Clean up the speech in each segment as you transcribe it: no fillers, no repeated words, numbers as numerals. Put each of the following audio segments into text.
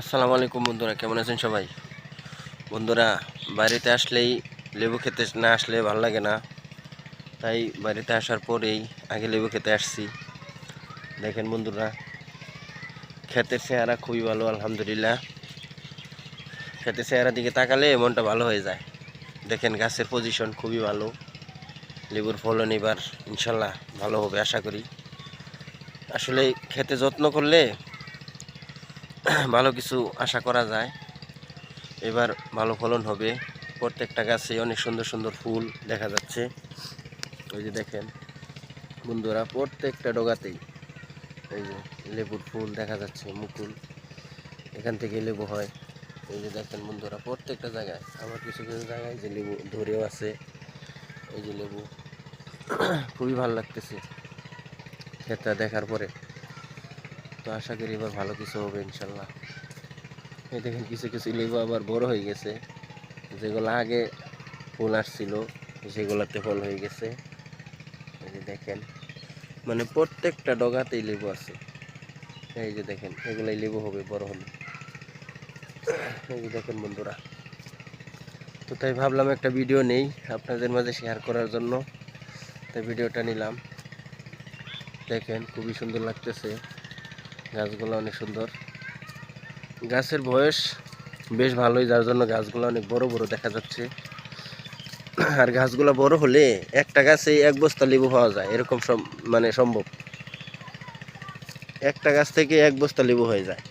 আসসালামু আলাইকুম বন্ধুরা, কেমন আছেন সবাই? বন্ধুরা, বাড়িতে আসলেই লেবু খেতে না আসলে ভালো লাগে না। তাই বাড়িতে আসার পরেই আগে লেবু খেতে আসছি। দেখেন বন্ধুরা, ক্ষেতের চেহারা খুবই ভালো, আলহামদুলিল্লাহ। ক্ষেতের চেহারা দিকে তাকালে মনটা ভালো হয়ে যায়। দেখেন গাছের পজিশন খুবই ভালো। লেবুর ফলন এবার ইনশাল্লাহ ভালো হবে আশা করি। আসলে খেতে যত্ন করলে ভালো কিছু আশা করা যায়। এবার ভালো ফলন হবে। প্রত্যেকটা গাছে অনেক সুন্দর সুন্দর ফুল দেখা যাচ্ছে। ওই যে দেখেন বন্ধুরা, প্রত্যেকটা ডগাতেই এই যে লেবুর ফুল দেখা যাচ্ছে, মুকুল, এখান থেকে লেবু হয়। এই যে দেখেন বন্ধুরা, প্রত্যেকটা জায়গায়, আবার কিছু কিছু জায়গায় যে লেবু ধরেও আছে। এই যে লেবু খুবই ভালো লাগতেছে ক্ষেতটা দেখার পরে। তো আশা করি এবার ভালো কিছু হবে ইনশাল্লাহ। এই দেখেন কিছু কিছু লেবু আবার বড় হয়ে গেছে, যেগুলো আগে ফুল আসছিল সেগুলোতে ফল হয়ে গেছে। এই যে দেখেন, মানে প্রত্যেকটা ডগাতেই লেবু আছে। এই যে দেখেন, এগুলাই লেবু হবে বড় হলে। এই যে দেখেন বন্ধুরা, তো তাই ভাবলাম একটা ভিডিও নেই আপনাদের মাঝে শেয়ার করার জন্য। তাই ভিডিওটা নিলাম। দেখেন খুবই সুন্দর লাগতেছে, গাছগুলো অনেক সুন্দর। গাছের বয়স বেশ ভালোই, যার জন্য গাছগুলো অনেক বড় বড় দেখা যাচ্ছে। আর গাছগুলো বড় হলে একটা গাছে এক বস্তা লেবু পাওয়া যায়, এরকম মানে সম্ভব। একটা গাছ থেকে এক বস্তা লেবু হয়ে যায়।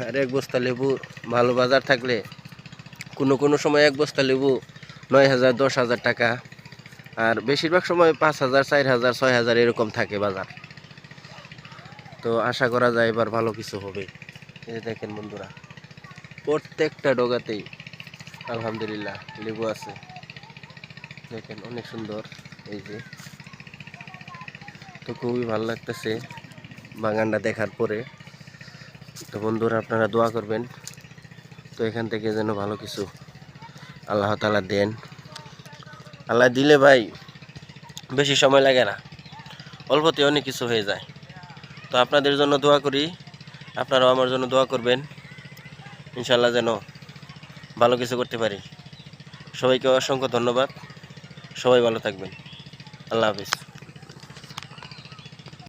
আর এক বস্তা লেবু ভালো বাজার থাকলে কোনো কোনো সময় এক বস্তা লেবু 9,000 10,000 টাকা, আর বেশিরভাগ সময় 5,000 4,000 6,000 এরকম থাকে বাজার। তো আশা করা যায় এবার ভালো কিছু হবে। এই যে দেখেন বন্ধুরা, প্রত্যেকটা ডগাতেই আলহামদুলিল্লাহ লেবু আছে। দেখেন অনেক সুন্দর। এই যে, তো খুবই ভালো লাগতেছে বাগানটা দেখার পরে। তো বন্ধুরা, আপনারা দোয়া করবেন তো এখান থেকে যেন ভালো কিছু আল্লাহ তাআলা দেন। আল্লাহ দিলে ভাই বেশি সময় লাগে না, অল্পতে অনেক কিছু হয়ে যায়। তো আপনাদের জন্য দোয়া করি, আপনারাও আমার জন্য দোয়া করবেন, ইনশাল্লাহ যেন ভালো কিছু করতে পারি। সবাইকে অসংখ্য ধন্যবাদ। সবাই ভালো থাকবেন। আল্লাহ হাফিজ।